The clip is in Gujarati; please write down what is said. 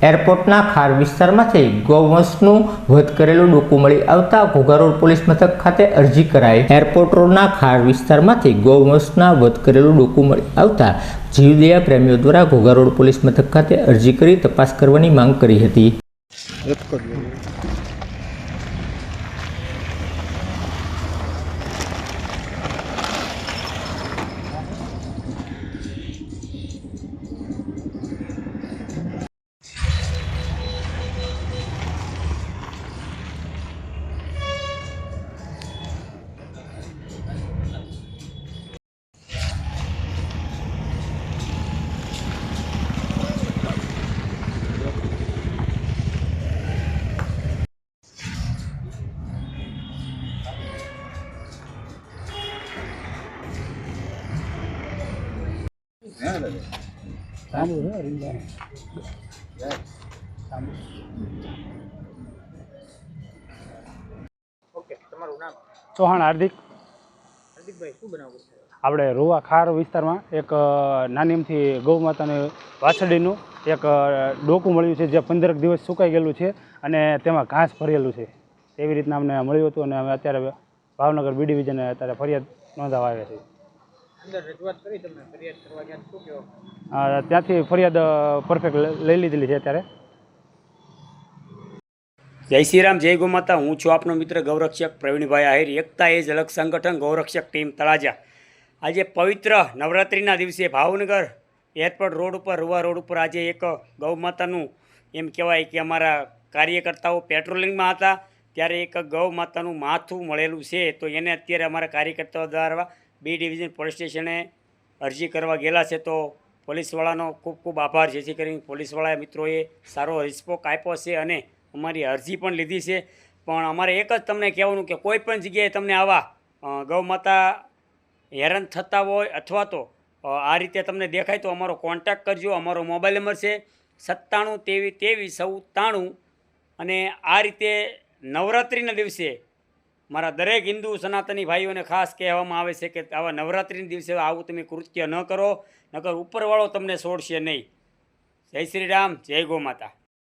એરપોર્ટના ખાર વિસ્તારમાંથી ગૌવંશનું વધ કરેલું ડોકું મળી આવતા ઘોઘા રોડ પોલીસ મથક ખાતે અરજી કરાઈ। એરપોર્ટ રોડના ખાર વિસ્તારમાંથી ગૌવંશના વધ કરેલું ડોકું મળી આવતા જીવદયા પ્રેમીઓ દ્વારા ઘોઘા રોડ પોલીસ મથક ખાતે અરજી કરી તપાસ કરવાની માંગ કરી હતી। ચૌહાણ હાર્દિકભાઈ શું બનાવ છે? આપણે રોવા ખાર વિસ્તારમાં એક નાની અમથી ગૌ માતાને વાછરડીનું એક ડોકું મળ્યું છે જે 15 દિવસ સુકાઈ ગયેલું છે અને તેમાં ઘાસ ભરેલું છે એવી રીતના અમને મળ્યું હતું અને અમે અત્યારે ભાવનગર બી ડિવિઝને અત્યારે ફરિયાદ નોંધાવવા આવ્યા છીએ। અંદર રજૂઆત કરી તમે ફરિયાદ કરવા ગયા શું કહેવો? ત્યાંથી ફરિયાદ પરફેક્ટ લઈ લીધેલી છે અત્યારે। જય શ્રી રામ, જય ગૌમાતા। હું છું આપનો મિત્ર ગૌરક્ષક પ્રવીણભાઈ આહિર, એકતા એ જ અલગ સંગઠન ગૌરક્ષક ટીમ તળાજા। આજે પવિત્ર નવરાત્રિના દિવસે ભાવનગર એરપોર્ટ રોડ ઉપર રૂવા રોડ ઉપર આજે એક ગૌ માતાનું એમ કહેવાય કે અમારા કાર્યકર્તાઓ પેટ્રોલિંગમાં હતા ત્યારે એક ગૌ માતાનું માથું મળેલું છે તો એને અત્યારે અમારા કાર્યકર્તાઓ દ્વારા બી ડિવિઝન પોલીસ સ્ટેશને અરજી કરવા ગયેલા છે। તો પોલીસવાળાનો ખૂબ ખૂબ આભાર, જેથી કરીને પોલીસવાળા મિત્રોએ સારો રિસ્પોન્સ આપ્યો છે અને અમારી અરજી પણ લીધી છે। પણ અમારે એક જ તમને કહેવાનું કે કોઈ પણ જગ્યાએ તમને આવા ગૌ માતા હેરાન થતા હોય અથવા તો આ રીતે તમને દેખાય તો અમારો કોન્ટેક્ટ કરજો। અમારો મોબાઈલ નંબર છે 97232394। અને આ રીતે નવરાત્રિના દિવસે મારા દરેક હિન્દુ સનાતની ભાઈઓને ખાસ કહેવામાં આવે છે કે આવા નવરાત્રિના દિવસે આવું તમે કૃત્ય ન કરો, નકર ઉપરવાળો તમને છોડશે નહીં। જય શ્રી રામ, જય ગૌ માતા।